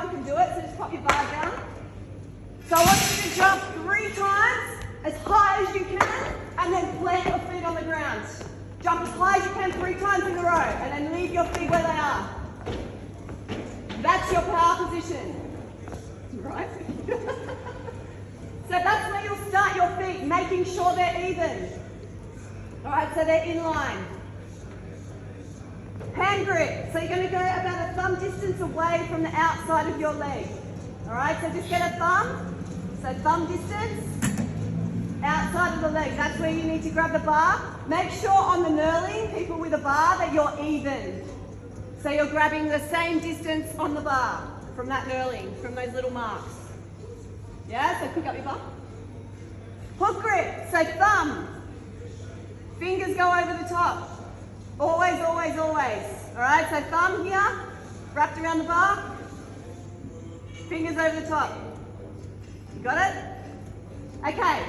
everyone can do it, so just pop your bar down. So I want you to jump 3 times, as high as you can, and then plant your feet on the ground. Jump as high as you can 3 times in a row, and then leave your feet where they are. That's your power position. Right? So that's where you'll start your feet, making sure they're even. Alright, so they're in line. Hand grip. So you're going to go about a thumb distance away from the outside of your leg. Alright, so just get a thumb. So thumb distance, outside of the leg. That's where you need to grab the bar. Make sure on the knurling, people with a bar, that you're even. So you're grabbing the same distance on the bar from that knurling, from those little marks. Yeah, so pick up your bar. Hook grip, so thumb. Fingers go over the top. Always, always, always. All right, so thumb here, wrapped around the bar. Fingers over the top. You got it? Okay,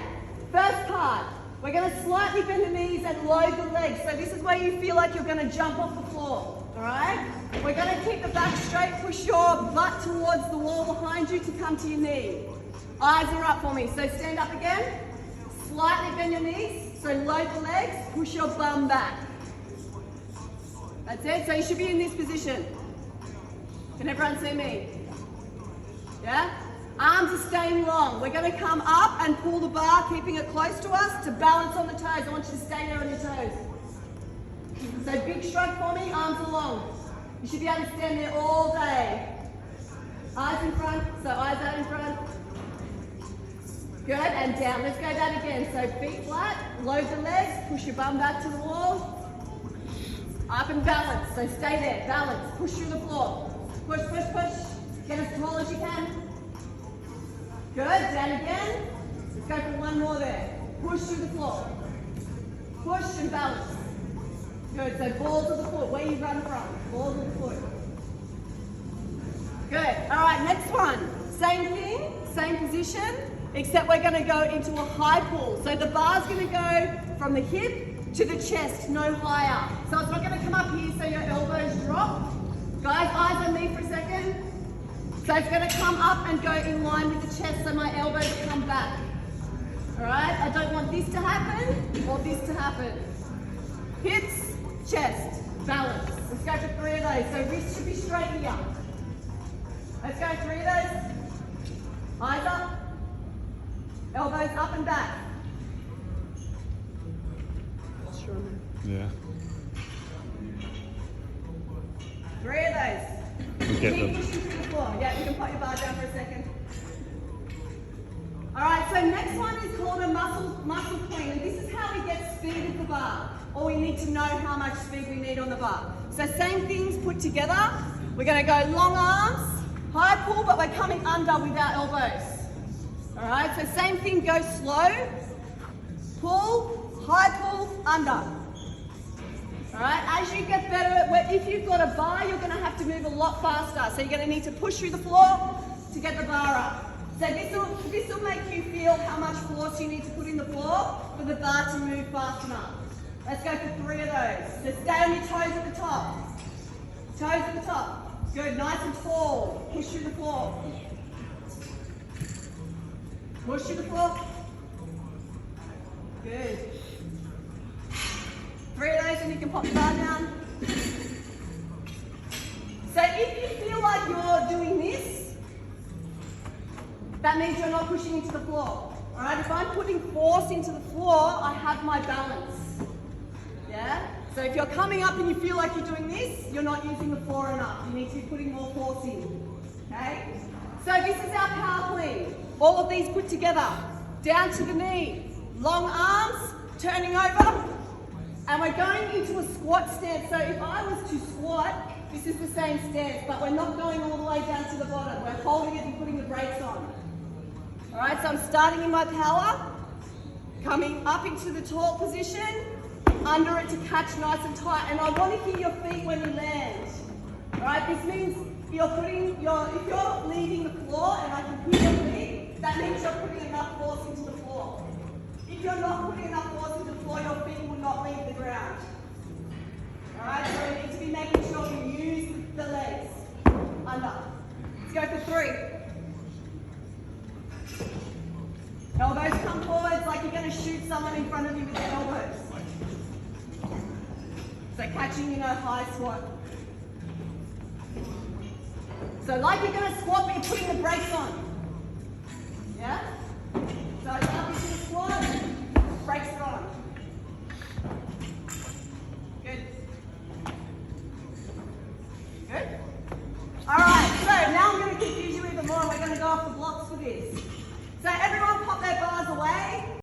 first part. We're going to slightly bend the knees and load the legs. So this is where you feel like you're going to jump off the floor. All right? We're going to keep the back straight. Push your butt towards the wall behind you to come to your knee. Eyes are up for me. So stand up again. Slightly bend your knees. So load the legs. Push your bum back. That's it. So you should be in this position. Can everyone see me? Yeah? Arms are staying long. We're going to come up and pull the bar, keeping it close to us to balance on the toes. I want you to stay there on your toes. So big stroke for me, arms are long. You should be able to stand there all day. Eyes in front, so eyes out in front. Good, and down. Let's go that again. So feet flat, load the legs, push your bum back to the wall. Up and balance, so stay there, balance, push through the floor. Push, push, push. Get as tall as you can. Good, down again. Let's go for one more there. Push through the floor. Push and balance. Good, so balls of the foot, where you run from. Balls of the foot. Good, all right, next one. Same thing, same position, except we're gonna go into a high pull. So the bar's gonna go from the hip to the chest, no higher. So it's not gonna come up here so your elbows drop. Guys, eyes on me for a second. So it's going to come up and go in line with the chest so my elbows come back. Alright, I don't want this to happen or this to happen. Hips, chest, balance. Let's go for 3 of those. So wrists should be straight here. Let's go 3 of those. Eyes up. Elbows up and back. Yeah. 3 of those. Okay. Keep pushing through the floor. Yeah, you can put your bar down for a second. Alright, so next one is called a muscle clean, and this is how we get speed with the bar. Or we need to know how much speed we need on the bar. So same things put together. We're going to go long arms, high pull, but we're coming under with our elbows. Alright, so same thing, go slow, pull, high pull, under. Alright, as you get better, if you've got a bar, you're going to have to move a lot faster. So you're going to need to push through the floor to get the bar up. So this will make you feel how much force you need to put in the floor for the bar to move fast enough. Let's go for 3 of those. So stay on your toes at the top. Toes at the top. Good, nice and tall. Push through the floor. Push through the floor. Good. 3 of those and you can pop the bar down. So if you feel like you're doing this, that means you're not pushing into the floor. Alright, if I'm putting force into the floor, I have my balance. Yeah? So if you're coming up and you feel like you're doing this, you're not using the floor enough. You need to be putting more force in. Okay? So this is our power clean. All of these put together. Down to the knee. Long arms, turning over. And we're going into a squat stance. So if I was to squat, this is the same stance, but we're not going all the way down to the bottom. We're holding it and putting the brakes on. All right, so I'm starting in my power, coming up into the tall position, under it to catch nice and tight. And I want to hear your feet when you land. All right, this means if you're leaving the floor and I can hear your feet, that means you're putting enough force into the floor. If you're not putting enough force into the floor, your feet will not leave the ground. All right, so we need to be making sure we use the legs. Under. go for 3. Elbows come forwards like you're going to shoot someone in front of you with your elbows. So catching, high squat. So like you're going to squat, but you're putting the brakes on.